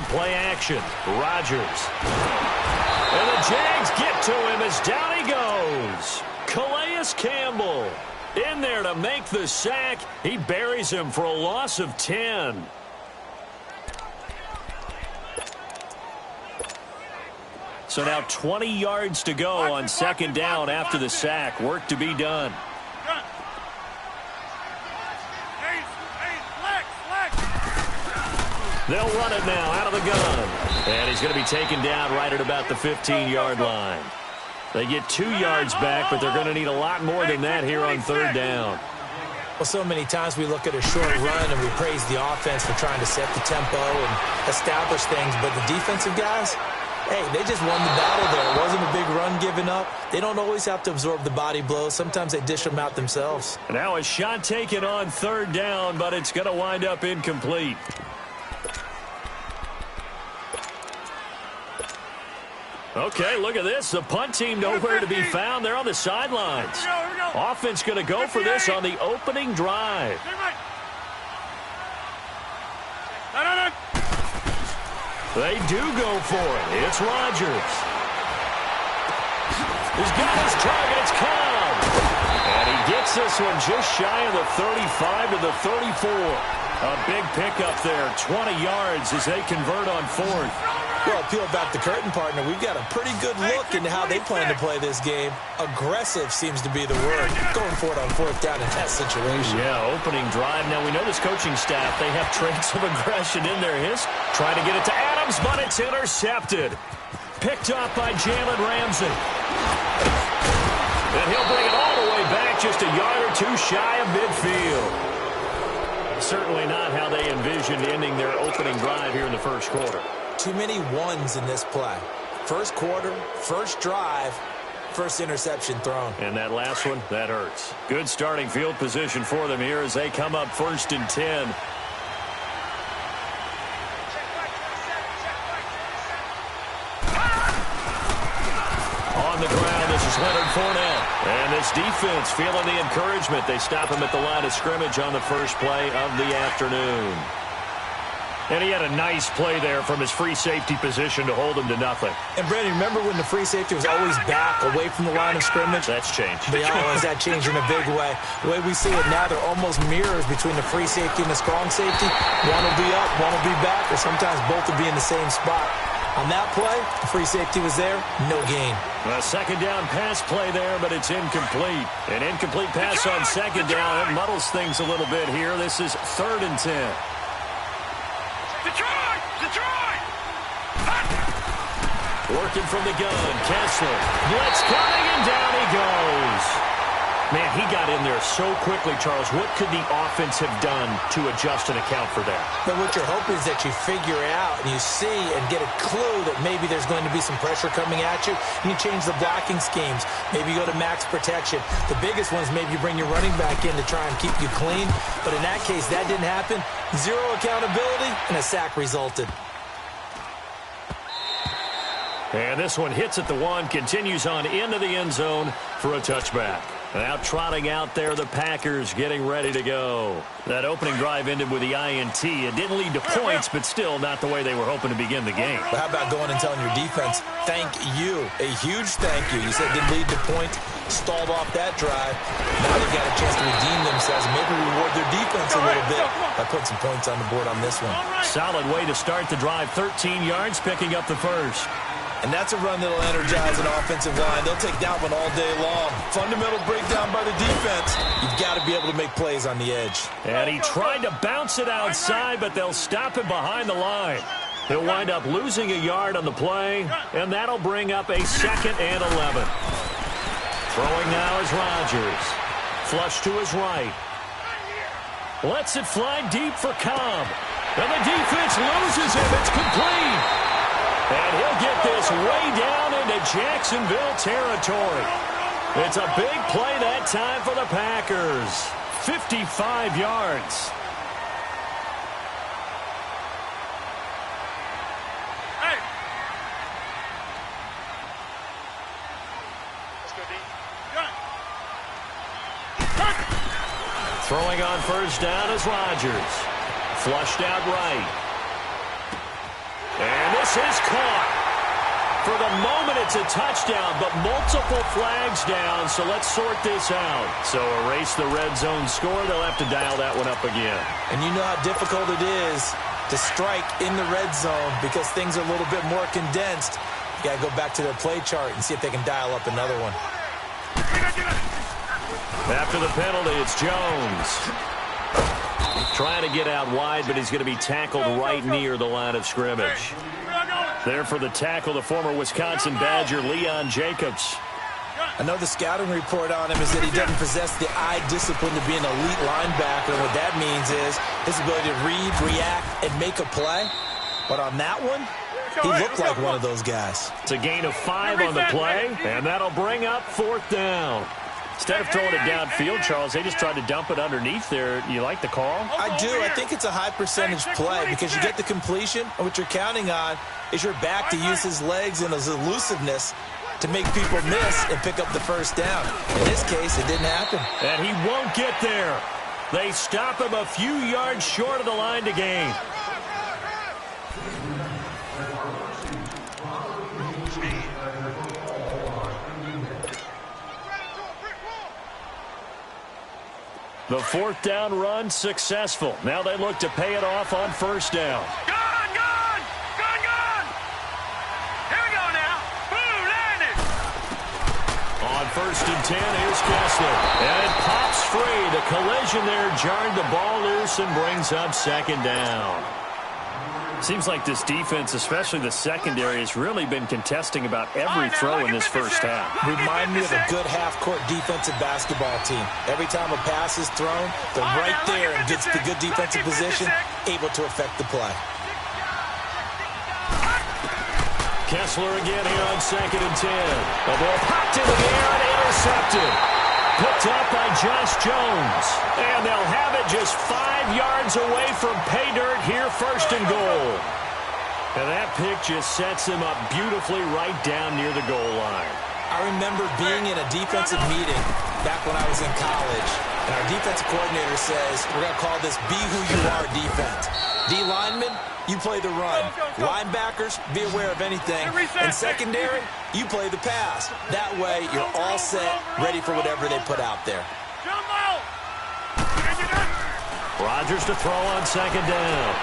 on play action. Rodgers. And the Jags get to him as down he goes. Calais Campbell in there to make the sack. He buries him for a loss of 10. So now 20 yards to go on second down after the sack. Work to be done. They'll run it now out of the gun. And he's going to be taken down right at about the 15-yard line. They get 2 yards back, but they're going to need a lot more than that here on third down. Well, so many times we look at a short run and we praise the offense for trying to set the tempo and establish things, but the defensive guys, hey, they just won the battle there. It wasn't a big run given up. They don't always have to absorb the body blows. Sometimes they dish them out themselves. Now a shot taken on third down, but it's going to wind up incomplete. Okay, look at this. The punt team nowhere to be found. They're on the sidelines. Offense going to go for this on the opening drive. They do go for it. It's Rodgers. He's got his target. It's Cobb. And he gets this one just shy of the 35 to the 34. A big pickup there. 20 yards as they convert on fourth. Well, peel back the curtain, partner. We've got a pretty good look into how they plan to play this game. Aggressive seems to be the word. Going for it on fourth down in that situation. Yeah, opening drive. Now, we know this coaching staff, they have traits of aggression in their history. Trying to get it to Adams, but it's intercepted. Picked up by Jalen Ramsey. And he'll bring it all the way back, just a yard or two shy of midfield. Certainly not how they envisioned ending their opening drive here in the first quarter. Too many ones in this play. First quarter, first drive, first interception thrown. And that last one, that hurts. Good starting field position for them here as they come up 1st and 10. On the ground, this is Leonard Fournette. And this defense feeling the encouragement. They stop him at the line of scrimmage on the first play of the afternoon. And he had a nice play there from his free safety position to hold him to nothing. And, Brandon, remember when the free safety was always back away from the line of scrimmage? That's changed. Yeah, that changed in a big way. The way we see it now, they're almost mirrors between the free safety and the strong safety. One will be up, one will be back, or sometimes both will be in the same spot. On that play, the free safety was there, no gain. A second down pass play there, but it's incomplete. An incomplete pass on second down. It muddles things a little bit here. This is 3rd and 10. Working from the gun, Kessler. Blitz coming, and down he goes. Man, he got in there so quickly, Charles. What could the offense have done to adjust and account for that? But what you're hoping is that you figure out and you see and get a clue that maybe there's going to be some pressure coming at you. And you change the blocking schemes. Maybe you go to max protection. The biggest ones, maybe you bring your running back in to try and keep you clean. But in that case, that didn't happen. Zero accountability, and a sack resulted. And this one hits at the 1, continues on into the end zone for a touchback. Now trotting out there, the Packers getting ready to go. That opening drive ended with the INT. It didn't lead to points, but still not the way they were hoping to begin the game. But how about going and telling your defense, thank you, a huge thank you. You said it didn't lead to points, stalled off that drive. Now they've got a chance to redeem themselves and maybe reward their defense a little bit by putting some points on the board on this one. Solid way to start the drive, 13 yards, picking up the first. And that's a run that'll energize an offensive line. They'll take that one all day long. Fundamental breakdown by the defense. You've got to be able to make plays on the edge. And he tried to bounce it outside, but they'll stop him behind the line. He'll wind up losing a yard on the play, and that'll bring up a 2nd and 11. Throwing now is Rodgers. Flush to his right. Lets it fly deep for Cobb. And the defense loses him. It's complete. And he'll get this way down into Jacksonville territory. It's a big play that time for the Packers. 55 yards. Hey. Let's go, D. Good. Throwing on first down is Rodgers. Flushed out right. This is caught. For the moment, it's a touchdown, but multiple flags down, so let's sort this out. So erase the red zone score. They'll have to dial that one up again. And you know how difficult it is to strike in the red zone because things are a little bit more condensed. You got to go back to their play chart and see if they can dial up another one. After the penalty, it's Jones. Trying to get out wide, but he's going to be tackled right near the line of scrimmage. There for the tackle, the former Wisconsin Badger, Leon Jacobs. I know the scouting report on him is that he doesn't possess the eye discipline to be an elite linebacker. And what that means is his ability to read, react, and make a play. But on that one, he looked like one of those guys. It's a gain of 5 on the play, and that'll bring up 4th down. Instead of throwing it downfield, Charles, they just tried to dump it underneath there. You like the call? I do. I think it's a high percentage play because you get the completion, and what you're counting on is your back to use his legs and his elusiveness to make people miss and pick up the first down. In this case, it didn't happen. And he won't get there. They stop him a few yards short of the line to gain. The 4th down run successful. Now they look to pay it off on 1st down. Gone! Here we go now. Boom, landed. On 1st and 10, here's Kessler. And it pops free. The collision there jarred the ball loose and brings up 2nd down. Seems like this defense, especially the secondary, has really been contesting about every throw in this first half. Remind me of a good half-court defensive basketball team. Every time a pass is thrown, they're right there and gets the good defensive position, able to affect the play. Kessler again here on 2nd and 10. The ball popped into the air and intercepted. Picked up by Josh Jones. And they'll have it just 5 yards away from pay dirt here, 1st and goal. And that pick just sets him up beautifully right down near the goal line. I remember being in a defensive meeting back when I was in college, and our defensive coordinator says, we're going to call this Be Who You Are defense. D linemen, you play the run. Linebackers, be aware of anything. And secondary, you play the pass. That way, you're all set, ready for whatever they put out there. Rodgers to throw on 2nd down.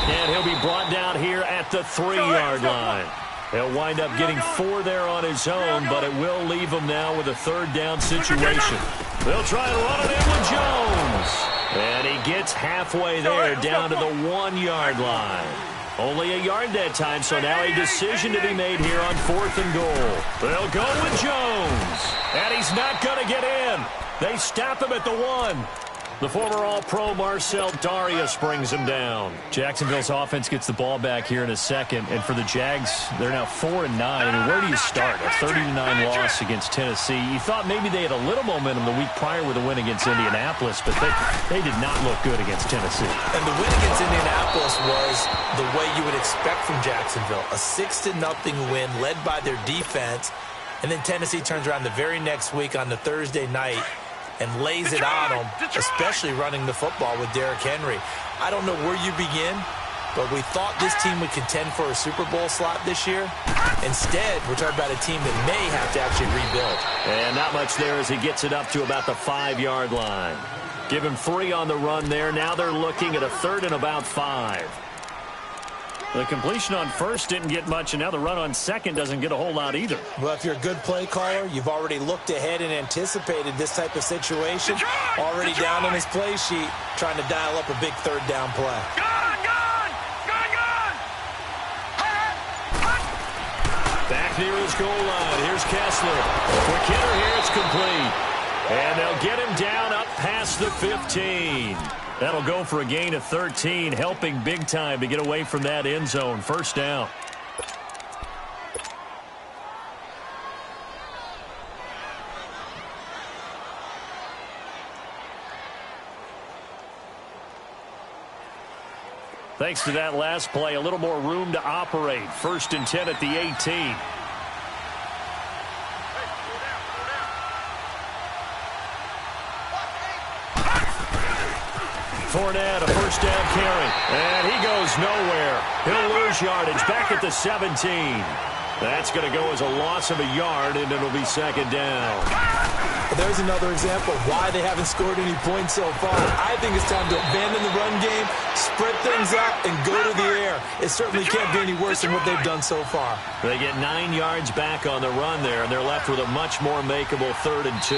And he'll be brought down here at the 3-yard line. He'll wind up getting 4 there on his own, but it will leave him now with a 3rd down situation. They'll try and run it in with Jones. And he gets halfway there down to the 1-yard line. Only a yard that time, so now a decision to be made here on 4th and goal. They'll go with Jones. And he's not going to get in. They stop him at the 1. The former All-Pro Marcel Darius brings him down. Jacksonville's offense gets the ball back here in a second. And for the Jags, they're now 4-9. I mean, where do you start? A 30-9 loss against Tennessee. You thought maybe they had a little momentum the week prior with a win against Indianapolis, but they did not look good against Tennessee. And the win against Indianapolis was the way you would expect from Jacksonville. A 6-0 win led by their defense. And then Tennessee turns around the very next week on the Thursday night and lays it on them, especially running the football with Derrick Henry. I don't know where you begin, but we thought this team would contend for a Super Bowl slot this year. Instead, we're talking about a team that may have to actually rebuild. And not much there as he gets it up to about the 5-yard line. Give him 3 on the run there. Now they're looking at a 3rd and about 5. The completion on 1st didn't get much, and now the run on 2nd doesn't get a whole lot either. Well, if you're a good play caller, you've already looked ahead and anticipated this type of situation. Already down on his play sheet, trying to dial up a big 3rd down play. Back near his goal line. Here's Kessler. For Kidder here, it's complete. And they'll get him down up past the 15. That'll go for a gain of 13, helping big time to get away from that end zone. 1st down. Thanks to that last play, a little more room to operate. 1st and 10 at the 18. Fournette, a first down carry. And he goes nowhere. He'll lose yardage back at the 17. That's going to go as a loss of a yard, and it'll be second down. There's another example of why they haven't scored any points so far. I think it's time to abandon the run game, spread things out, and go to the air. It certainly can't be any worse than what they've done so far. They get 9 yards back on the run there, and they're left with a much more makeable 3rd and 2.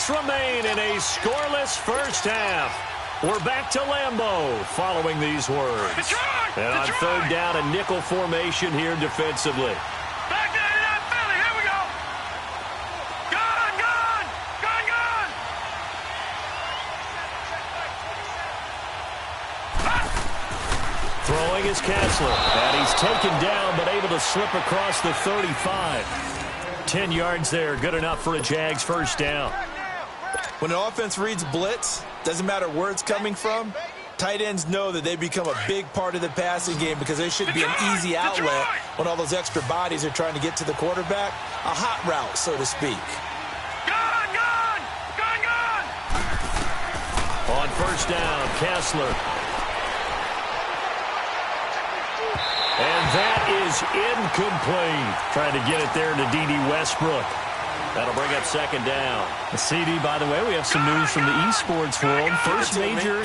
Remain in a scoreless first half. We're back to Lambeau following these words. And on 3rd down, a nickel formation here defensively. Back to that Philly. Here we go. Gone. Throwing is Tljsr2live. And he's taken down, but able to slip across the 35. 10 yards there. Good enough for a Jags first down. When an offense reads blitz, doesn't matter where it's coming from, tight ends know that they become a big part of the passing game because they should be an easy outlet when all those extra bodies are trying to get to the quarterback. A hot route, so to speak. Gone. On first down, Tljsr2live. And that is incomplete. Trying to get it there to D.D. Westbrook. That'll bring up second down. The CD, by the way, we have some news from the esports world. First major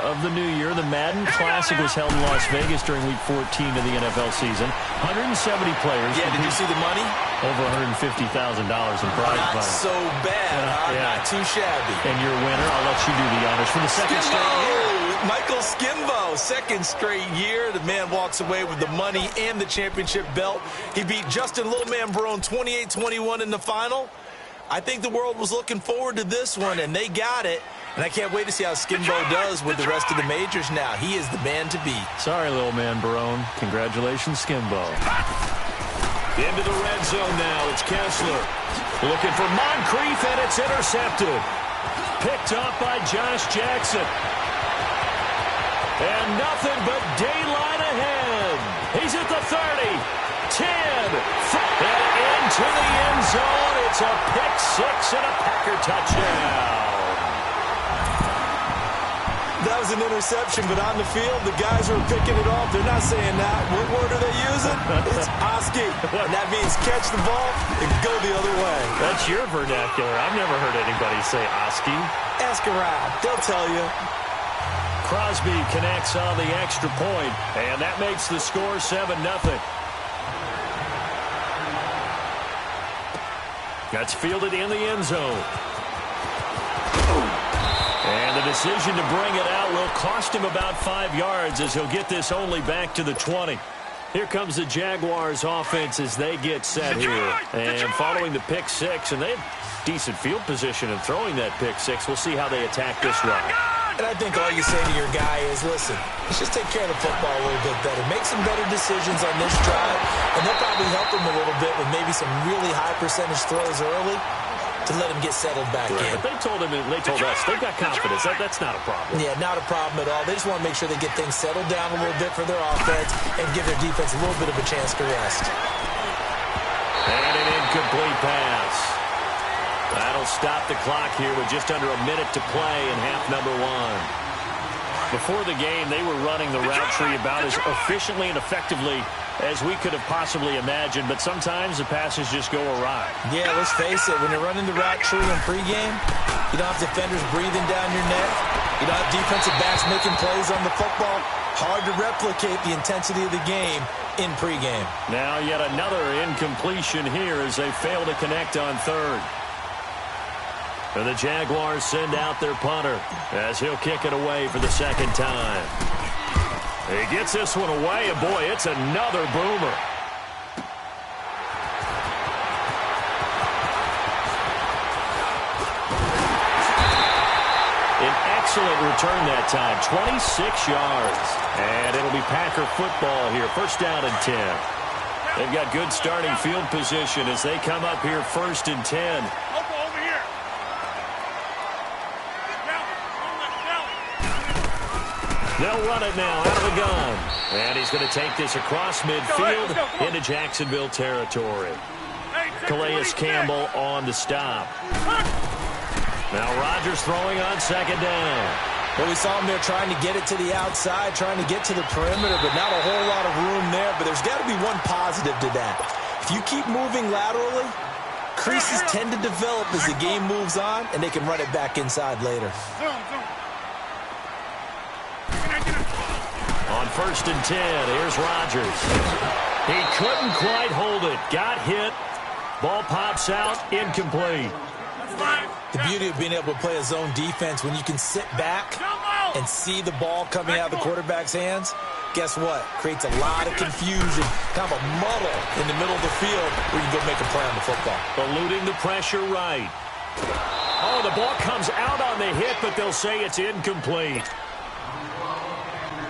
of the new year. The Madden Classic was held in Las Vegas during Week 14 of the NFL season. 170 players. Yeah, did you see the money? Over $150,000 in prize money. Not so bad. Not too shabby. And your winner, I'll let you do the honors for the second straight year. Michael Skimbo, second straight year. The man walks away with the money and the championship belt. He beat Justin Little Man Barone 28-21 in the final. I think the world was looking forward to this one, and they got it. And I can't wait to see how Skimbo does with the rest of the majors now. He is the man to beat. Sorry, Little Man Barone. Congratulations, Skimbo. Into the red zone now. It's Tljsr2live. Looking for Moncrief, and it's intercepted. Picked off by Josh Jackson. And nothing but daylight ahead. He's at the 30, 10, and into the end zone. It's a pick six and a Packer touchdown. That was an interception, but on the field, the guys who are picking it off, they're not saying that. What word are they using? It's Oski. And that means catch the ball and go the other way. That's your vernacular. I've never heard anybody say Oski. Ask around. They'll tell you. Crosby connects on the extra point, and that makes the score 7-0. That's fielded in the end zone. And the decision to bring it out will cost him about 5 yards as he'll get this only back to the 20. Here comes the Jaguars offense as they get set here. And following the pick six, and they have decent field position in throwing that pick six. We'll see how they attack this run. And I think all you say to your guy is, listen, let's just take care of the football a little bit better. Make some better decisions on this drive, and they'll probably help him a little bit with maybe some really high percentage throws early to let him get settled back in. But they told us, they've got confidence. That's not a problem. Yeah, not a problem at all. They just want to make sure they get things settled down a little bit for their offense and give their defense a little bit of a chance to rest. And an incomplete pass. That'll stop the clock here with just under a minute to play in half number one. Before the game, they were running the route tree about as efficiently and effectively as we could have possibly imagined, but sometimes the passes just go awry. Yeah, let's face it. When you're running the route tree in pregame, you don't have defenders breathing down your neck. You don't have defensive backs making plays on the football. Hard to replicate the intensity of the game in pregame. Now yet another incompletion here as they fail to connect on third. And the Jaguars send out their punter as he'll kick it away for the second time. He gets this one away, and boy, it's another boomer. An excellent return that time, 26 yards. And it'll be Packer football here, first down and 10. They've got good starting field position as they come up here first and 10. They'll run it now out of the gun. And he's going to take this across midfield into Jacksonville territory. Calais Campbell on the stop. Now Rodgers throwing on second down. Well, we saw him there trying to get it to the outside, trying to get to the perimeter, but not a whole lot of room there. But there's got to be one positive to that. If you keep moving laterally, creases tend to develop as the game moves on, and they can run it back inside later. On 1st and 10, here's Rodgers. He couldn't quite hold it. Got hit. Ball pops out, incomplete. The beauty of being able to play a zone defense, when you can sit back and see the ball coming out of the quarterback's hands, guess what? Creates a lot of confusion, kind of a muddle in the middle of the field where you can go make a play on the football. Eluding the pressure right. Oh, the ball comes out on the hit, but they'll say it's incomplete.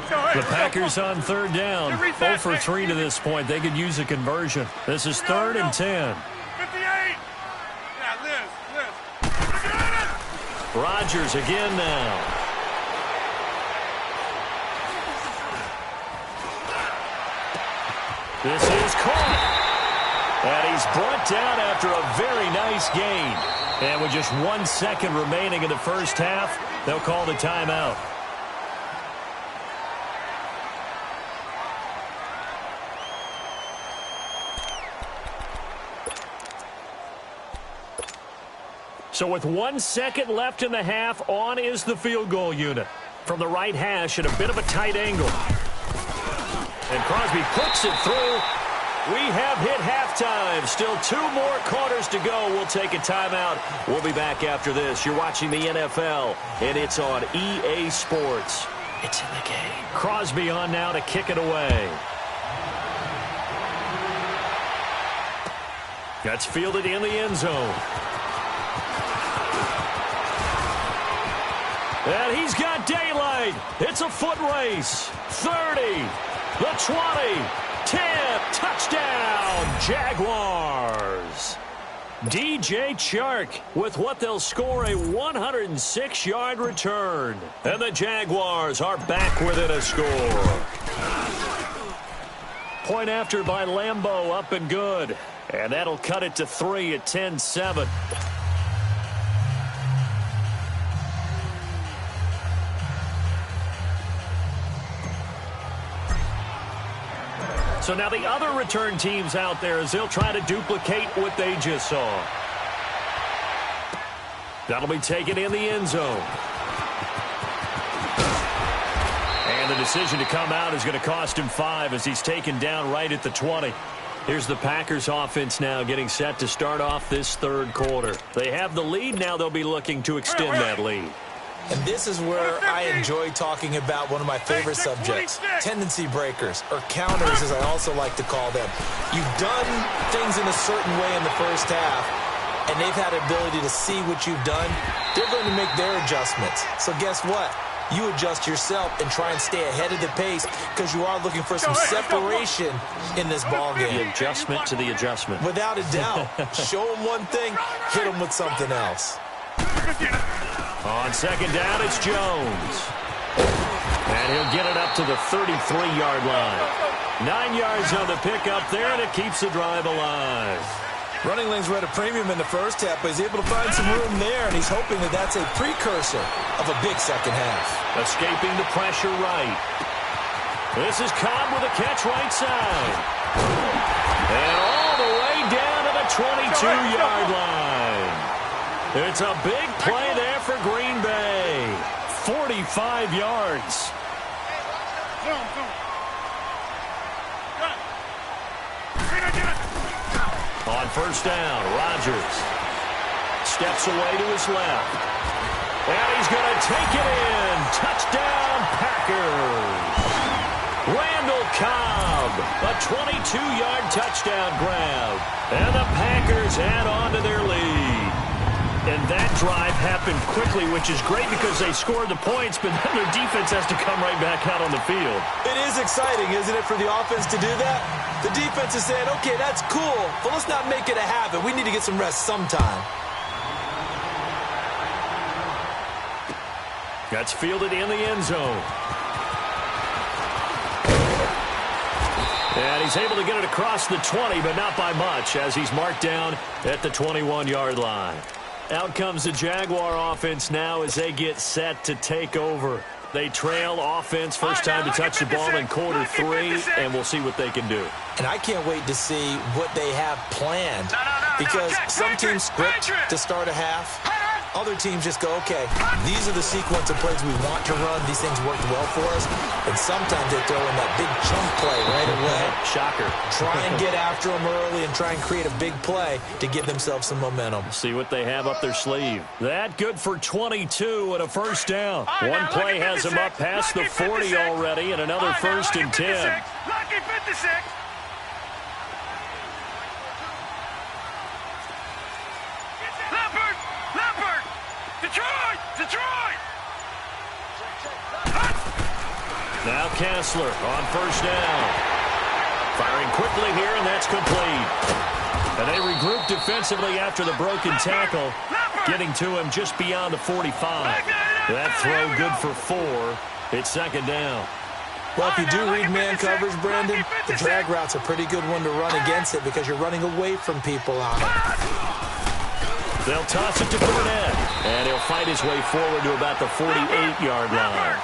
The Packers on 3rd down. 0 for 3 to this point. They could use a conversion. This is 3rd and 10. 58. Yeah, Liz. Rodgers again now. This is caught. And he's brought down after a very nice gain. And with just 1 second remaining in the first half, they'll call the timeout. So with 1 second left in the half, on is the field goal unit. From the right hash at a bit of a tight angle. And Crosby puts it through. We have hit halftime. Still 2 more quarters to go. We'll take a timeout. We'll be back after this. You're watching the NFL, and it's on EA Sports. It's in the game. Crosby on now to kick it away. That's fielded in the end zone. And he's got daylight. It's a foot race. 30, the 20, 10, touchdown, Jaguars. DJ Chark with what they'll score a 106-yard return. And the Jaguars are back within a score. Point after by Lambeau, up and good. And that'll cut it to 3 at 10-7. So now the other return teams out there as they'll try to duplicate what they just saw. That'll be taken in the end zone. And the decision to come out is going to cost him 5 as he's taken down right at the 20. Here's the Packers offense now getting set to start off this 3rd quarter. They have the lead. Now they'll be looking to extend that lead. And this is where I enjoy talking about one of my favorite subjects, tendency breakers, or counters as I also like to call them. You've done things in a certain way in the first half, and they've had the ability to see what you've done. They're going to make their adjustments. So guess what? You adjust yourself and try and stay ahead of the pace because you are looking for some separation in this ballgame. The adjustment to the adjustment. Without a doubt. Show them one thing, hit them with something else. On 2nd down, it's Jones. And he'll get it up to the 33-yard line. 9 yards on the pickup there, and it keeps the drive alive. Running lanes were at a premium in the first half, but he's able to find some room there, and he's hoping that that's a precursor of a big second half. Escaping the pressure right. This is Cobb with a catch right side. And all the way down to the 22-yard line. It's a big play there for Green Bay. 45 yards. On 1st down, Rodgers steps away to his left. And he's going to take it in. Touchdown, Packers. Randall Cobb, a 22-yard touchdown grab. And the Packers add on to their lead. And that drive happened quickly, which is great because they scored the points, but then their defense has to come right back out on the field. It is exciting, isn't it, for the offense to do that? The defense is saying, okay, that's cool, but let's not make it a habit. We need to get some rest sometime. That's fielded in the end zone. And he's able to get it across the 20, but not by much, as he's marked down at the 21-yard line. Out comes the Jaguar offense now as they get set to take over. They trail offense, first time to touch the ball in quarter 3, and we'll see what they can do. And I can't wait to see what they have planned, because some teams script to start a half. Other teams just go, okay, these are the sequence of plays we want to run. These things worked well for us. And sometimes they throw in that big chunk play right away. Shocker. Try and get after them early and try and create a big play to give themselves some momentum. See what they have up their sleeve. That good for 22 and a first down. One play has them up past the 40 already, and another first and 10. Lucky 56. Detroit! Now Tljsr on first down. Firing quickly here, and that's complete. And they regroup defensively after the broken tackle, getting to him just beyond the 45. That throw good for 4. It's second down. Well, if you do read man coverage, Brandon, the drag route's a pretty good one to run against it because you're running away from people on it. They'll toss it to Fournette, and he'll fight his way forward to about the 48-yard line.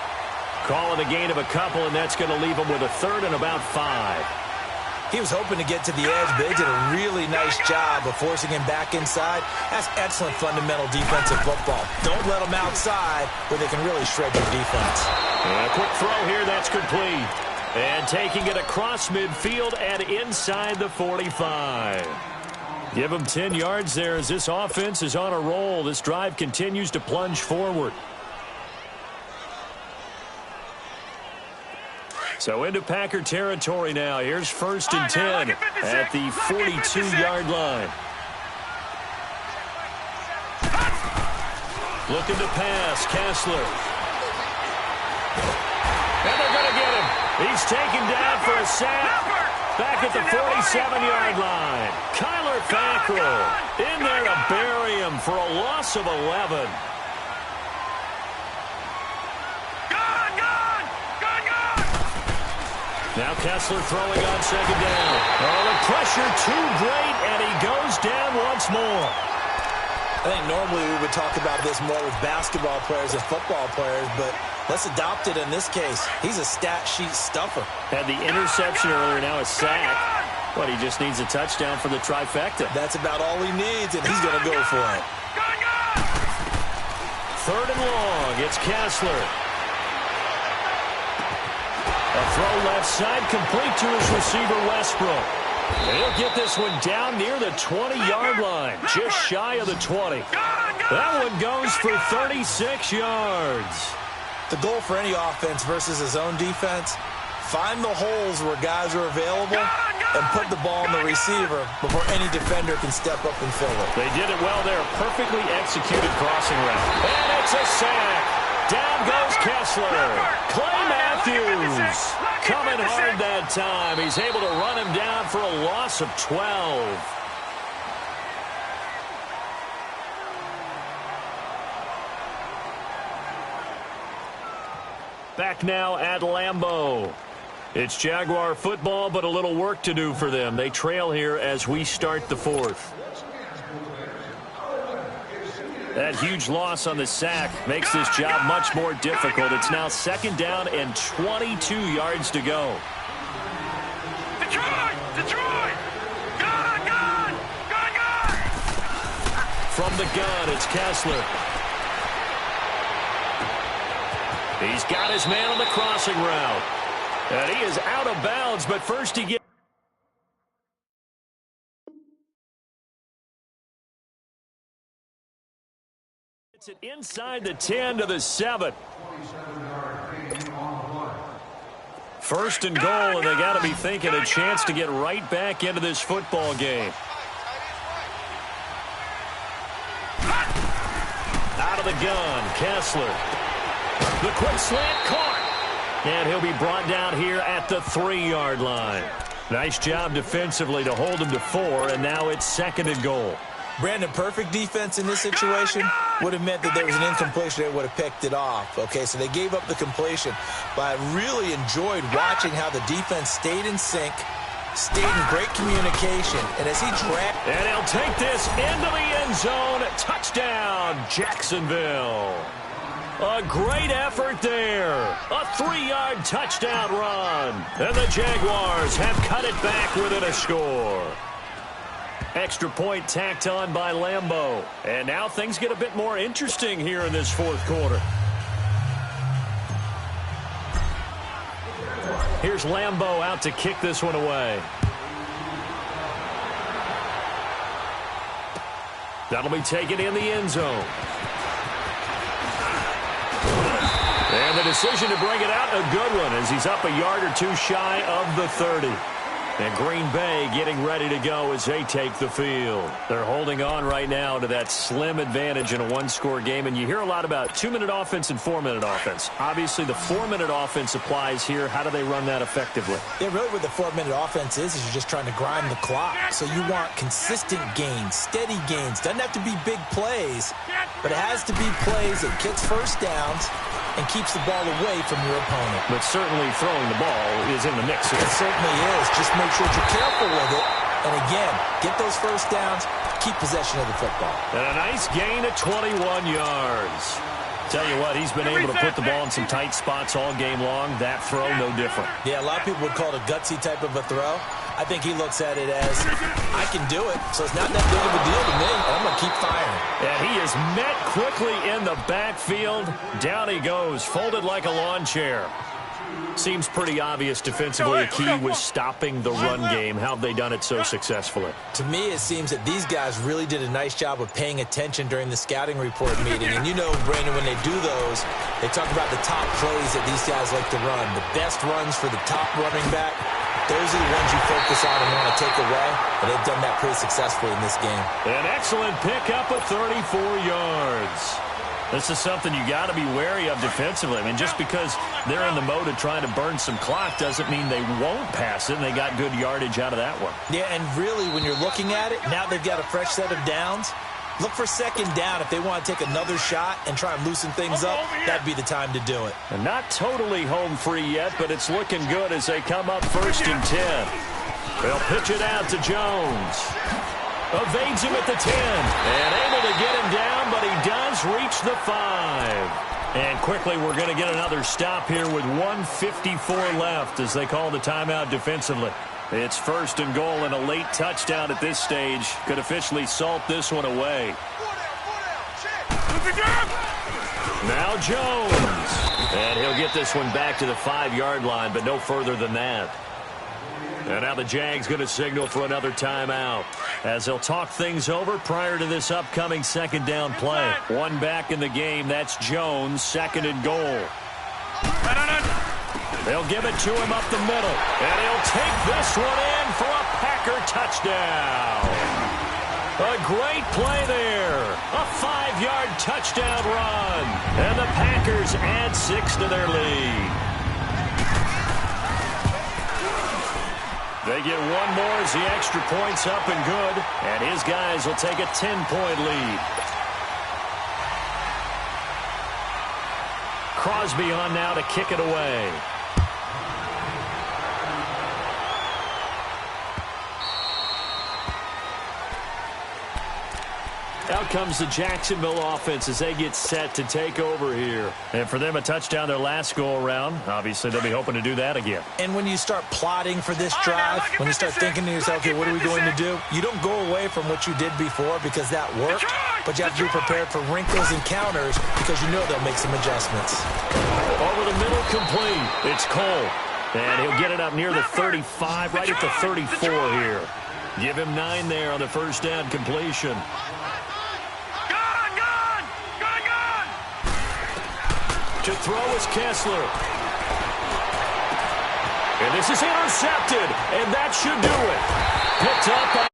Call it a gain of a couple, and that's going to leave him with a third and about 5. He was hoping to get to the edge, but they did a really nice job of forcing him back inside. That's excellent fundamental defensive football. Don't let them outside where they can really shred your defense. And a quick throw here, that's complete. And taking it across midfield and inside the 45. Give him 10 yards there as this offense is on a roll. This drive continues to plunge forward. So into Packer territory now. Here's first and 10 at the 42-yard line. Looking to pass, Tljsr. And they're going to get him. He's taken down for a sack. Back at the 47-yard line. Kyler Fackrell in there to bury him for a loss of 11. Now Tljsr throwing on second down. Oh, the pressure too great, and he goes down once more. I think normally we would talk about this more with basketball players and football players, but let's adopt it in this case. He's a stat sheet stuffer. Had the interception earlier, now a sack. But he just needs a touchdown for the trifecta. That's about all he needs, and he's going to go for it. Third and long, it's Tljsr. A throw left side, complete to his receiver, Westbrook. He'll get this one down near the 20-yard line, just shy of the 20. That one goes for 36 yards. The goal for any offense versus his own defense, find the holes where guys are available and put the ball in the receiver before any defender can step up and fill it. They did it well there. Perfectly executed crossing route. And it's a sack. Down goes Tljsr. Clay Matthews coming hard that time. He's able to run him down for a loss of 12. Back now at Lambeau. It's Jaguar football, but a little work to do for them. They trail here as we start the fourth. That huge loss on the sack makes this job much more difficult. It's now second down and 22 yards to go. Detroit! Detroit! Gun! From the gun, it's Tljsr. He's got his man on the crossing route. And he is out of bounds, but first he gets... It's it inside the 10 to the 7. First and goal, and they got to be thinking a chance to get right back into this football game. Out of the gun, Tljsr. The quick slant caught. And he'll be brought down here at the 3-yard line. Nice job defensively to hold him to 4, and now it's second and goal. Brandon, perfect defense in this situation would have meant that there was an incompletion. They would have picked it off. Okay, so they gave up the completion. But I really enjoyed watching how the defense stayed in sync, Staten, great communication. And as he tracked... And he'll take this into the end zone. Touchdown, Jacksonville. A great effort there. A 3-yard touchdown run. And the Jaguars have cut it back within a score. Extra point tacked on by Lambeau. And now things get a bit more interesting here in this fourth quarter. Here's Lambeau out to kick this one away. That'll be taken in the end zone. And the decision to bring it out, a good one, as he's up a yard or two shy of the 30. And Green Bay getting ready to go as they take the field. They're holding on right now to that slim advantage in a one-score game. And you hear a lot about 2-minute offense and 4-minute offense. Obviously, the 4-minute offense applies here. How do they run that effectively? Yeah, really what the 4-minute offense is you're just trying to grind the clock. So you want consistent gains, steady gains. Doesn't have to be big plays, but it has to be plays that gets first downs and keeps the ball away from your opponent. But certainly throwing the ball is in the mix here. It certainly is. Just make sure you're careful with it. And again, get those first downs, keep possession of the football. And a nice gain of 21 yards. Tell you what, he's been able to put the ball in some tight spots all game long. That throw, no different. Yeah, a lot of people would call it a gutsy type of a throw. I think he looks at it as, I can do it, so it's not that big of a deal to me. I'm going to keep firing. And he is met quickly in the backfield. Down he goes, folded like a lawn chair. Seems pretty obvious defensively. A key was stopping the run game. How have they done it so successfully? To me, it seems that these guys really did a nice job of paying attention during the scouting report meeting. And you know, Brandon, when they do those, they talk about the top plays that these guys like to run. The best runs for the top running back. Those are the ones you focus on and want to take away, and they've done that pretty successfully in this game. An excellent pickup of 34 yards. This is something you got to be wary of defensively. I mean, just because they're in the mode of trying to burn some clock doesn't mean they won't pass it, and they got good yardage out of that one. Yeah, and really, when you're looking at it, now they've got a fresh set of downs. Look for second down. If they want to take another shot and try and loosen things up, that'd be the time to do it. And not totally home free yet, but it's looking good as they come up 1st and 10. They'll pitch it out to Jones. Evades him at the 10. And able to get him down, but he does reach the 5. And quickly, we're going to get another stop here with 1:54 left as they call the timeout defensively. It's 1st and goal, and a late touchdown at this stage could officially salt this one away. Now Jones. And he'll get this one back to the 5-yard line, but no further than that. And now the Jags going to signal for another timeout as they'll talk things over prior to this upcoming second down play. One back in the game. That's Jones, 2nd and goal. They'll give it to him up the middle. And he'll take this one in for a Packer touchdown. A great play there. A 5-yard touchdown run. And the Packers add 6 to their lead. They get one more as the extra point's up and good. And his guys will take a 10-point lead. Crosby on now to kick it away. Out comes the Jacksonville offense as they get set to take over here. And for them, a touchdown their last go-around. Obviously, they'll be hoping to do that again. And when you start plotting for this drive, when you start thinking to yourself, okay, what are we going to do? You don't go away from what you did before because that worked, but you have to be prepared for wrinkles and counters because you know they'll make some adjustments. Over the middle, complete. It's Cole. And he'll get it up near the 35, right at the 34 here. Give him 9 there on the first down completion. To throw is Tljsr. And this is intercepted, and that should do it. Picked up by